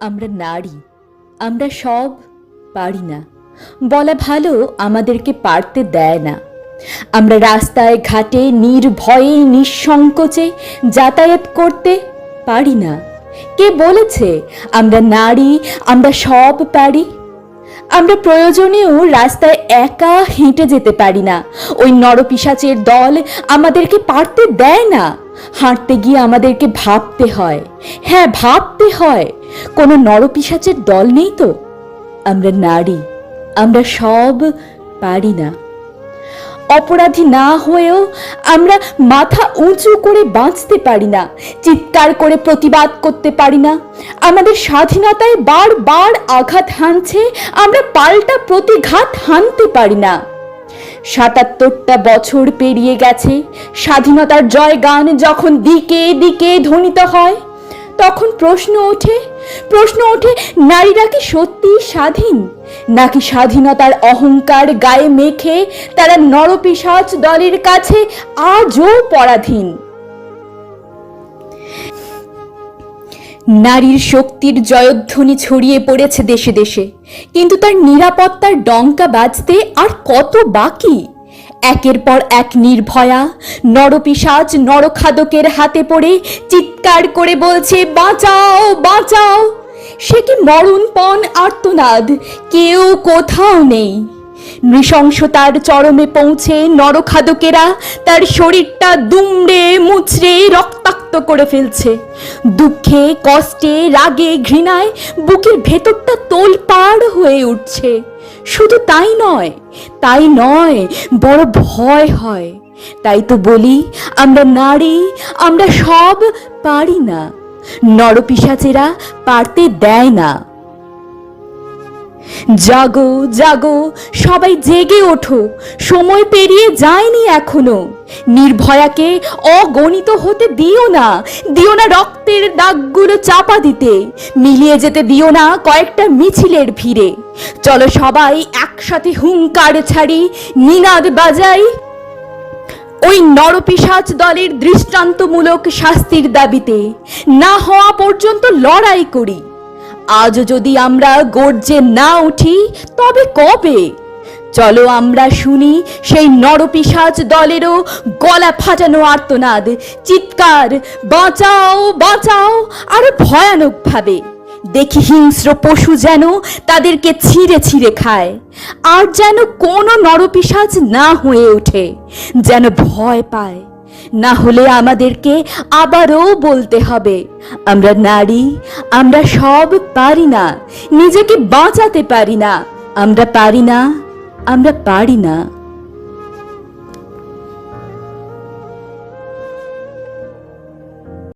আমরা নারী, আমরা সব পারি না। বলা ভালো আমাদেরকে পারতে দেয় না। আমরা রাস্তায় ঘাটে নির্ভয়ে নিঃসংকোচে যাতায়াত করতে পারি না। কে বলেছে আমরা নারী, আমরা সব পারি? আমরা প্রয়োজনেও রাস্তায় একা হেঁটে যেতে পারি না। ওই নরপিশাচের দল আমাদেরকে পারতে দেয় না। হাঁটতে গিয়ে আমাদেরকে ভাবতে হয়, হ্যাঁ ভাবতে হয়, কোনো নরপিশাচের দল নেই তো। আমরা নারী, আমরা সব পারি না। অপরাধী না হয়েও আমরা মাথা উঁচু করে বাঁচতে পারি না, চিৎকার করে প্রতিবাদ করতে পারি না। আমাদের স্বাধীনতায় বারবার আঘাত হানছে, আমরা পাল্টা প্রতিঘাত হানতে পারি না। ৭৭টা বছর পেরিয়ে গেছে, স্বাধীনতার জয়গান যখন দিকে দিকে ধ্বনিত হয়, তখন প্রশ্ন ওঠে নারীরা কি সত্যিই স্বাধীন, নাকি স্বাধীনতার অহংকার গায়ে মেখে তারা নরপিশাচ দলের কাছে আজও পরাধীন। নারীর শক্তির জয়ধ্বনি ছড়িয়ে পড়েছে দেশে দেশে, কিন্তু তার নিরাপত্তার ডঙ্কা বাজতে আর কত বাকি? একের পর এক নির্ভয়া নরপিশাচ নরখাদকের হাতে পড়ে চিৎকার করে বলছে, বাঁচাও বাঁচাও। সে কি মরণপণ আর্তনাদ, কেউ কোথাও নেই। নৃশংসতার চরমে পৌঁছে নরখাদকেরা তার শরীরটা দুমড়ে মুচড়ে রক্তাক্ত করে ফেলছে। দুঃখে কষ্টে রাগে ঘৃণায় বুকের ভেতরটা তোলপাড় হয়ে উঠছে। শুধু তাই নয়, বড় ভয় হয়। তাই তো বলি, আমরা নারী, আমরা সব পারি না। নরপিশাচেরা পারতে দেয় না। জাগো জাগো, সবাই জেগে ওঠো, সময় পেরিয়ে যায়নি এখনো। নির্ভয়াকে অগণিত হতে দিও না রক্তের দাগগুলো চাপা দিতে, মিলিয়ে যেতে দিও না কয়েকটা মিছিলের ভিড়ে। চলো সবাই একসাথে হুঙ্কার ছাড়ি, নিনাদ বাজাই, ওই নরপিশাচ দলের দৃষ্টান্তমূলক শাস্তির দাবিতে না হওয়া পর্যন্ত লড়াই করি। আজ যদি আমরা গর্জে না উঠি তবে কবে? চলো আমরা শুনি সেই নরপিশাচ দলেরও গলা ফাটানো আর্তনাদ, চিৎকার, বাঁচাও বাঁচাও, আরো ভয়ানক ভাবে। দেখি হিংস্র পশু যেন তাদেরকে ছিঁড়ে ছিঁড়ে খায়, আর যেন কোনো নরপিশাচ না হয়ে ওঠে, যেন ভয় পায়। না হলে আমাদেরকে আবারও বলতে হবে, আমরা নারী, আমরা সব পারি না, নিজেকে বাঁচাতে পারি না, আমরা পারি না।